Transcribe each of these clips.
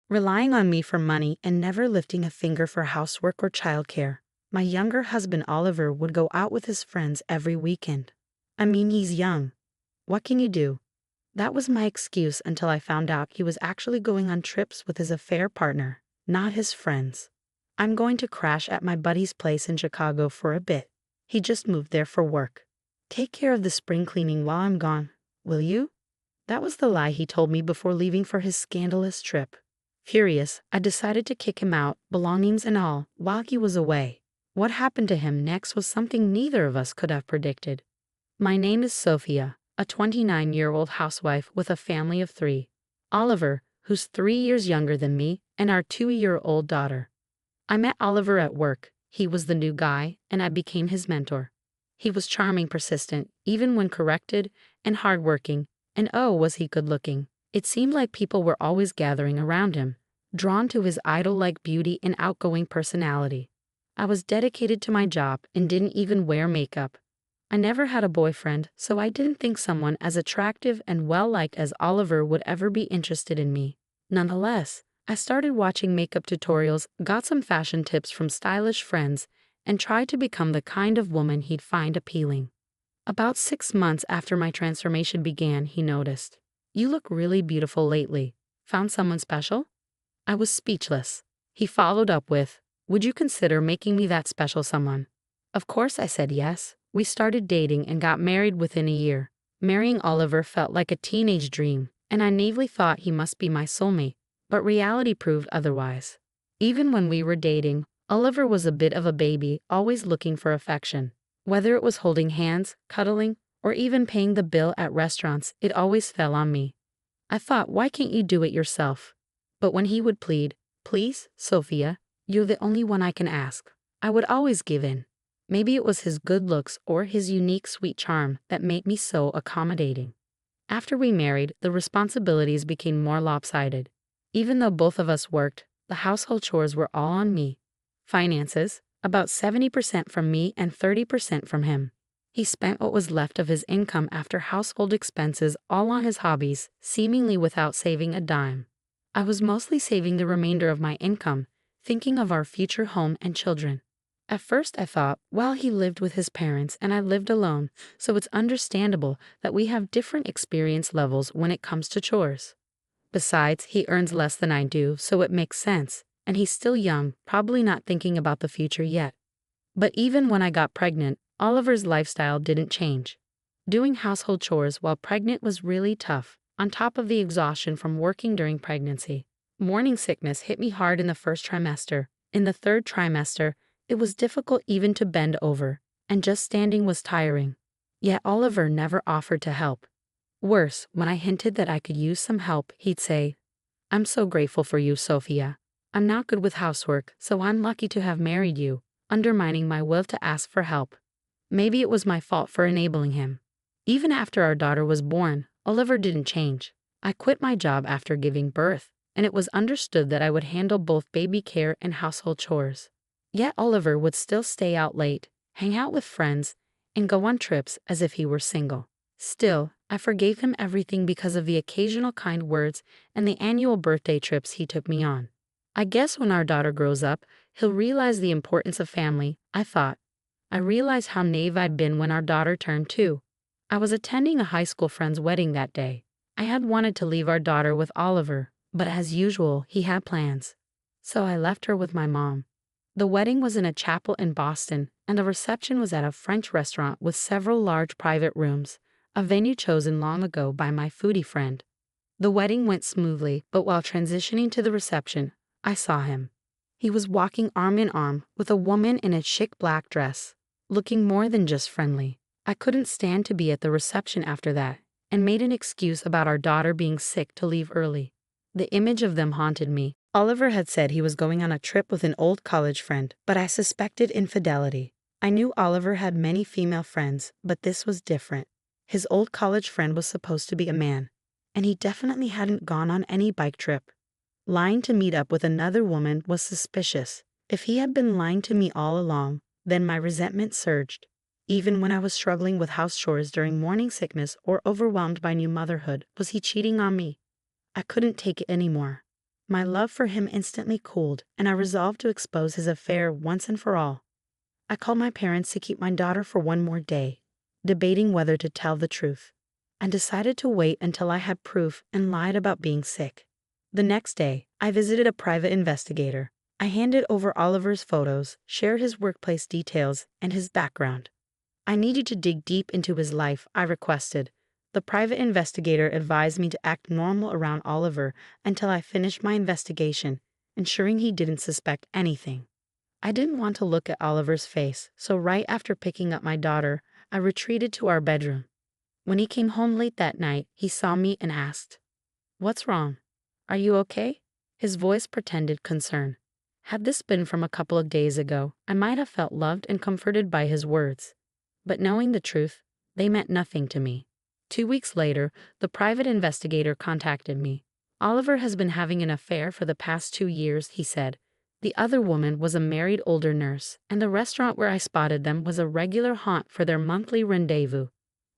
relying on me for money and never lifting a finger for housework or childcare. My younger husband Oliver would go out with his friends every weekend. I mean, he's young. What can you do? That was my excuse until I found out he was actually going on trips with his affair partner, not his friends. I'm going to crash at my buddy's place in Chicago for a bit. He just moved there for work. Take care of the spring cleaning while I'm gone, will you? That was the lie he told me before leaving for his scandalous trip. Furious, I decided to kick him out, belongings and all, while he was away. What happened to him next was something neither of us could have predicted. My name is Sophia, a 29-year-old housewife with a family of 3. Oliver, who's 3 years younger than me, and our 2-year-old daughter. I met Oliver at work. He was the new guy, and I became his mentor. He was charming, persistent, even when corrected, and hardworking, and oh, was he good-looking. It seemed like people were always gathering around him, drawn to his idol-like beauty and outgoing personality. I was dedicated to my job and didn't even wear makeup. I never had a boyfriend, so I didn't think someone as attractive and well-liked as Oliver would ever be interested in me. Nonetheless, I started watching makeup tutorials, got some fashion tips from stylish friends, and tried to become the kind of woman he'd find appealing. About 6 months after my transformation began, he noticed. "You look really beautiful lately. Found someone special?" I was speechless. He followed up with, "Would you consider making me that special someone?" Of course I said yes. We started dating and got married within a year. Marrying Oliver felt like a teenage dream, and I naively thought he must be my soulmate, but reality proved otherwise. Even when we were dating, Oliver was a bit of a baby, always looking for affection. Whether it was holding hands, cuddling, or even paying the bill at restaurants, it always fell on me. I thought, why can't you do it yourself? But when he would plead, "Please, Sophia, you're the only one I can ask," I would always give in. Maybe it was his good looks or his unique sweet charm that made me so accommodating. After we married, the responsibilities became more lopsided. Even though both of us worked, the household chores were all on me. Finances, about 70% from me and 30% from him. He spent what was left of his income after household expenses all on his hobbies, seemingly without saving a dime. I was mostly saving the remainder of my income, thinking of our future home and children. At first I thought, well, he lived with his parents and I lived alone, so it's understandable that we have different experience levels when it comes to chores. Besides, he earns less than I do, so it makes sense, and he's still young, probably not thinking about the future yet. But even when I got pregnant, Oliver's lifestyle didn't change. Doing household chores while pregnant was really tough, on top of the exhaustion from working during pregnancy. Morning sickness hit me hard in the first trimester. In the third trimester, it was difficult even to bend over, and just standing was tiring. Yet Oliver never offered to help. Worse, when I hinted that I could use some help, he'd say, "I'm so grateful for you, Sophia. I'm not good with housework, so I'm lucky to have married you," undermining my will to ask for help. Maybe it was my fault for enabling him. Even after our daughter was born, Oliver didn't change. I quit my job after giving birth, and it was understood that I would handle both baby care and household chores. Yet Oliver would still stay out late, hang out with friends, and go on trips as if he were single. Still, I forgave him everything because of the occasional kind words and the annual birthday trips he took me on. I guess when our daughter grows up, he'll realize the importance of family, I thought. I realized how naive I'd been when our daughter turned 2. I was attending a high school friend's wedding that day. I had wanted to leave our daughter with Oliver, but as usual, he had plans. So I left her with my mom. The wedding was in a chapel in Boston, and the reception was at a French restaurant with several large private rooms, a venue chosen long ago by my foodie friend. The wedding went smoothly, but while transitioning to the reception, I saw him. He was walking arm in arm with a woman in a chic black dress, looking more than just friendly. I couldn't stand to be at the reception after that, and made an excuse about our daughter being sick to leave early. The image of them haunted me. Oliver had said he was going on a trip with an old college friend, but I suspected infidelity. I knew Oliver had many female friends, but this was different. His old college friend was supposed to be a man, and he definitely hadn't gone on any bike trip. Lying to meet up with another woman was suspicious. If he had been lying to me all along, then my resentment surged. Even when I was struggling with house chores during morning sickness or overwhelmed by new motherhood, was he cheating on me? I couldn't take it anymore. My love for him instantly cooled, and I resolved to expose his affair once and for all. I called my parents to keep my daughter for one more day, debating whether to tell the truth. I decided to wait until I had proof and lied about being sick. The next day, I visited a private investigator. I handed over Oliver's photos, shared his workplace details, and his background. I need you to dig deep into his life, I requested. The private investigator advised me to act normal around Oliver until I finished my investigation, ensuring he didn't suspect anything. I didn't want to look at Oliver's face, so right after picking up my daughter, I retreated to our bedroom. When he came home late that night, he saw me and asked, "What's wrong? Are you okay?" His voice pretended concern. Had this been from a couple of days ago, I might have felt loved and comforted by his words. But knowing the truth, they meant nothing to me. 2 weeks later, the private investigator contacted me. "Oliver has been having an affair for the past 2 years," he said. The other woman was a married older nurse, and the restaurant where I spotted them was a regular haunt for their monthly rendezvous,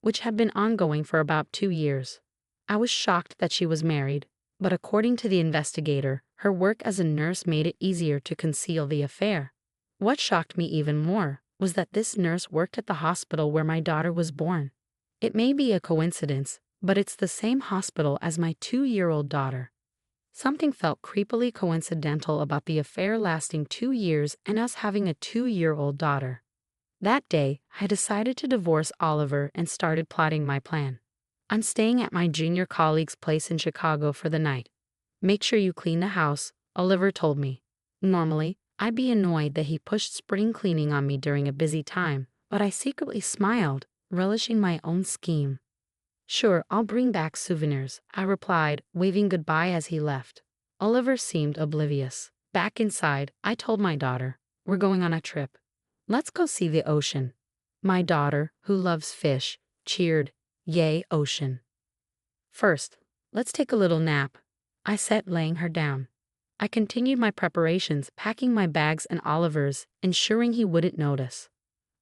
which had been ongoing for about 2 years. I was shocked that she was married, but according to the investigator, her work as a nurse made it easier to conceal the affair. What shocked me even more was that this nurse worked at the hospital where my daughter was born. It may be a coincidence, but it's the same hospital as my 2-year-old daughter. Something felt creepily coincidental about the affair lasting 2 years and us having a 2-year-old daughter. That day, I decided to divorce Oliver and started plotting my plan. "I'm staying at my junior colleague's place in Chicago for the night. Make sure you clean the house," Oliver told me. Normally, I'd be annoyed that he pushed spring cleaning on me during a busy time, but I secretly smiled, relishing my own scheme. "Sure, I'll bring back souvenirs," I replied, waving goodbye as he left. Oliver seemed oblivious. Back inside, I told my daughter, "We're going on a trip. Let's go see the ocean." My daughter, who loves fish, cheered, "Yay, ocean." "First, let's take a little nap," I said, laying her down. I continued my preparations, packing my bags and Oliver's, ensuring he wouldn't notice.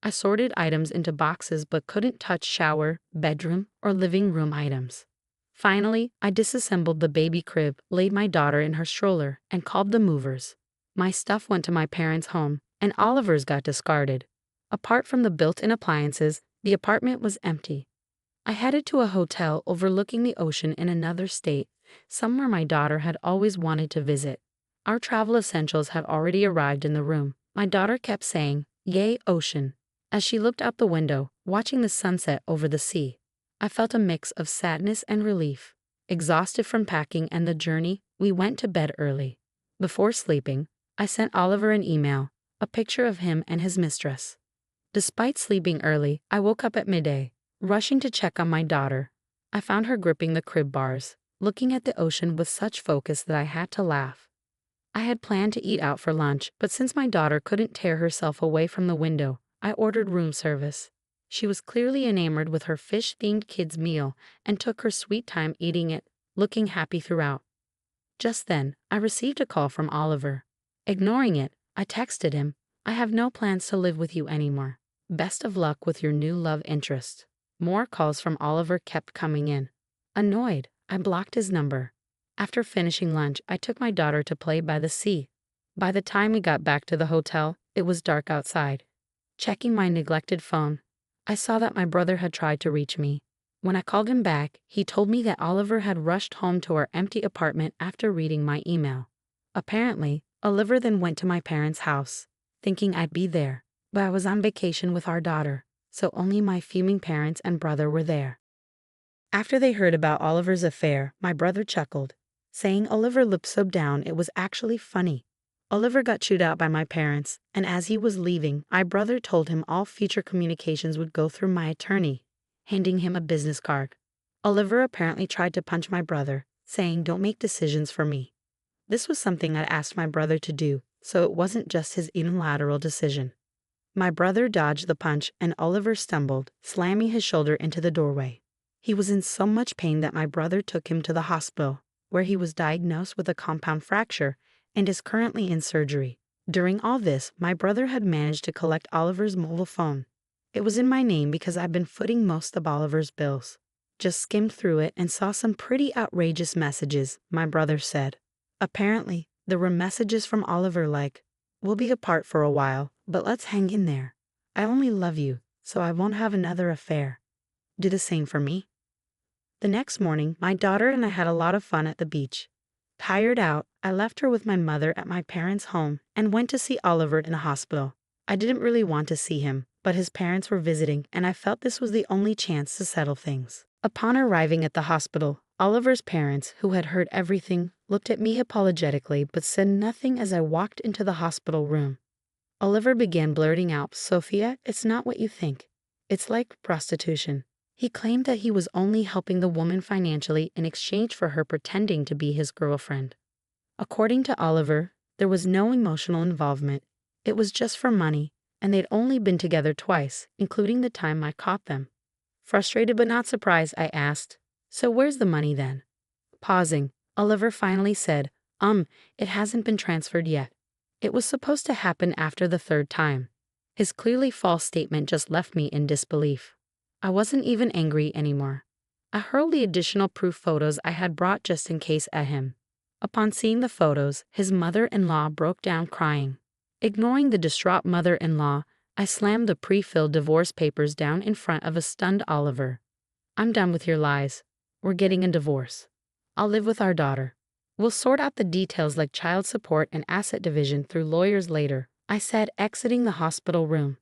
I sorted items into boxes but couldn't touch shower, bedroom, or living room items. Finally, I disassembled the baby crib, laid my daughter in her stroller, and called the movers. My stuff went to my parents' home, and Oliver's got discarded. Apart from the built-in appliances, the apartment was empty. I headed to a hotel overlooking the ocean in another state, somewhere my daughter had always wanted to visit. Our travel essentials had already arrived in the room. My daughter kept saying, "Yay, ocean," as she looked out the window, watching the sunset over the sea. I felt a mix of sadness and relief. Exhausted from packing and the journey, we went to bed early. Before sleeping, I sent Oliver an email, a picture of him and his mistress. Despite sleeping early, I woke up at midday, rushing to check on my daughter. I found her gripping the crib bars, looking at the ocean with such focus that I had to laugh. I had planned to eat out for lunch, but since my daughter couldn't tear herself away from the window, I ordered room service. She was clearly enamored with her fish-themed kids' meal and took her sweet time eating it, looking happy throughout. Just then, I received a call from Oliver. Ignoring it, I texted him, "I have no plans to live with you anymore. Best of luck with your new love interest." More calls from Oliver kept coming in. Annoyed, I blocked his number. After finishing lunch, I took my daughter to play by the sea. By the time we got back to the hotel, it was dark outside. Checking my neglected phone, I saw that my brother had tried to reach me. When I called him back, he told me that Oliver had rushed home to our empty apartment after reading my email. Apparently, Oliver then went to my parents' house, thinking I'd be there, but I was on vacation with our daughter, so only my fuming parents and brother were there. After they heard about Oliver's affair, my brother chuckled, saying Oliver looked so down it was actually funny. Oliver got chewed out by my parents, and as he was leaving, my brother told him all future communications would go through my attorney, handing him a business card. Oliver apparently tried to punch my brother, saying, "Don't make decisions for me." This was something I asked my brother to do, so it wasn't just his unilateral decision. My brother dodged the punch, and Oliver stumbled, slamming his shoulder into the doorway. He was in so much pain that my brother took him to the hospital, where he was diagnosed with a compound fracture and is currently in surgery. During all this, my brother had managed to collect Oliver's mobile phone. It was in my name because I've been footing most of Oliver's bills. Just skimmed through it and saw some pretty outrageous messages, my brother said. Apparently, there were messages from Oliver like, "We'll be apart for a while, but let's hang in there. I only love you, so I won't have another affair. Do the same for me." The next morning, my daughter and I had a lot of fun at the beach. Tired out, I left her with my mother at my parents' home and went to see Oliver in the hospital. I didn't really want to see him, but his parents were visiting and I felt this was the only chance to settle things. Upon arriving at the hospital, Oliver's parents, who had heard everything, looked at me apologetically but said nothing as I walked into the hospital room. Oliver began blurting out, "Sophia, it's not what you think. It's like prostitution." He claimed that he was only helping the woman financially in exchange for her pretending to be his girlfriend. According to Oliver, there was no emotional involvement. It was just for money, and they'd only been together twice, including the time I caught them. Frustrated but not surprised, I asked, "So where's the money then?" Pausing, Oliver finally said, It hasn't been transferred yet. It was supposed to happen after the third time." His clearly false statement just left me in disbelief. I wasn't even angry anymore. I hurled the additional proof photos I had brought just in case at him. Upon seeing the photos, his mother-in-law broke down crying. Ignoring the distraught mother-in-law, I slammed the pre-filled divorce papers down in front of a stunned Oliver. "I'm done with your lies. We're getting a divorce. I'll live with our daughter. We'll sort out the details like child support and asset division through lawyers later," I said, exiting the hospital room.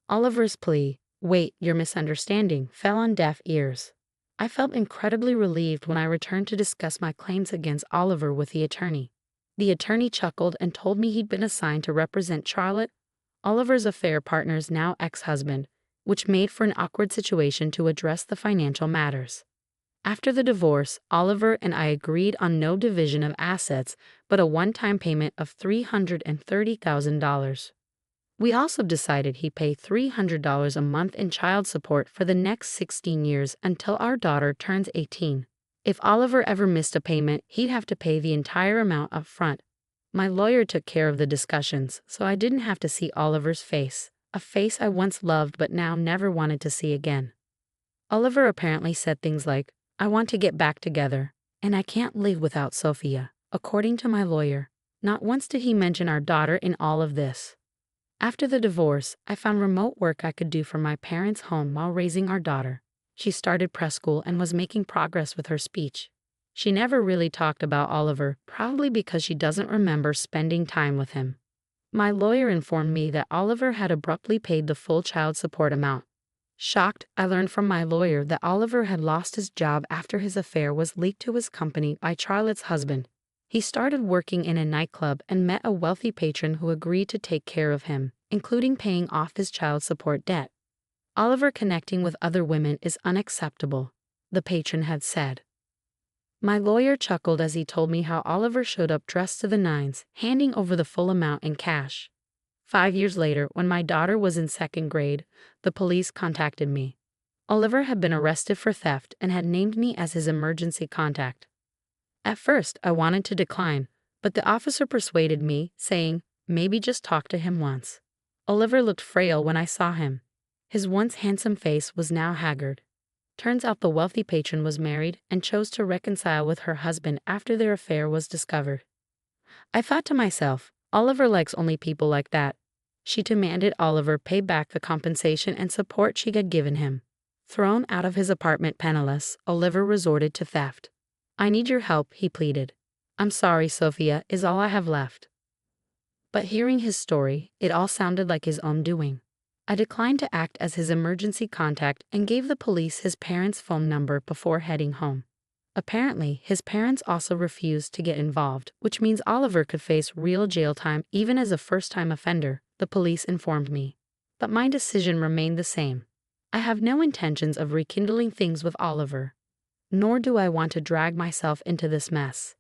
Oliver's plea, "Wait, you're misunderstanding," fell on deaf ears. I felt incredibly relieved when I returned to discuss my claims against Oliver with the attorney. The attorney chuckled and told me he'd been assigned to represent Charlotte, Oliver's affair partner's now ex-husband, which made for an awkward situation to address the financial matters. After the divorce, Oliver and I agreed on no division of assets, but a one-time payment of $330,000. We also decided he'd pay $300 a month in child support for the next 16 years until our daughter turns 18. If Oliver ever missed a payment, he'd have to pay the entire amount up front. My lawyer took care of the discussions, so I didn't have to see Oliver's face, a face I once loved but now never wanted to see again. Oliver apparently said things like, "I want to get back together, and I can't live without Sophia," according to my lawyer. Not once did he mention our daughter in all of this. After the divorce, I found remote work I could do from my parents' home while raising our daughter. She started preschool and was making progress with her speech. She never really talked about Oliver, probably because she doesn't remember spending time with him. My lawyer informed me that Oliver had abruptly paid the full child support amount. Shocked, I learned from my lawyer that Oliver had lost his job after his affair was leaked to his company by Charlotte's husband. He started working in a nightclub and met a wealthy patron who agreed to take care of him, including paying off his child support debt. "Oliver connecting with other women is unacceptable," the patron had said. My lawyer chuckled as he told me how Oliver showed up dressed to the nines, handing over the full amount in cash. 5 years later, when my daughter was in second grade, the police contacted me. Oliver had been arrested for theft and had named me as his emergency contact. At first, I wanted to decline, but the officer persuaded me, saying, "Maybe just talk to him once." Oliver looked frail when I saw him. His once handsome face was now haggard. Turns out the wealthy patron was married and chose to reconcile with her husband after their affair was discovered. I thought to myself, Oliver likes only people like that. She demanded Oliver pay back the compensation and support she had given him. Thrown out of his apartment penniless, Oliver resorted to theft. "I need your help," he pleaded. "I'm sorry, Sophia, is all I have left." But hearing his story, it all sounded like his own doing. I declined to act as his emergency contact and gave the police his parents' phone number before heading home. Apparently, his parents also refused to get involved, which means Oliver could face real jail time even as a first-time offender, the police informed me. But my decision remained the same. I have no intentions of rekindling things with Oliver. Nor do I want to drag myself into this mess.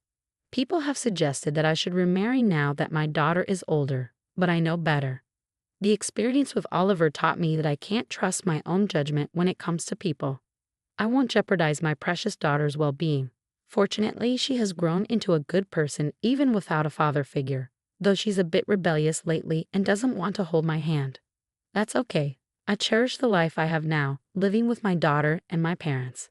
People have suggested that I should remarry now that my daughter is older, but I know better. The experience with Oliver taught me that I can't trust my own judgment when it comes to people. I won't jeopardize my precious daughter's well-being. Fortunately, she has grown into a good person even without a father figure, though she's a bit rebellious lately and doesn't want to hold my hand. That's okay. I cherish the life I have now, living with my daughter and my parents.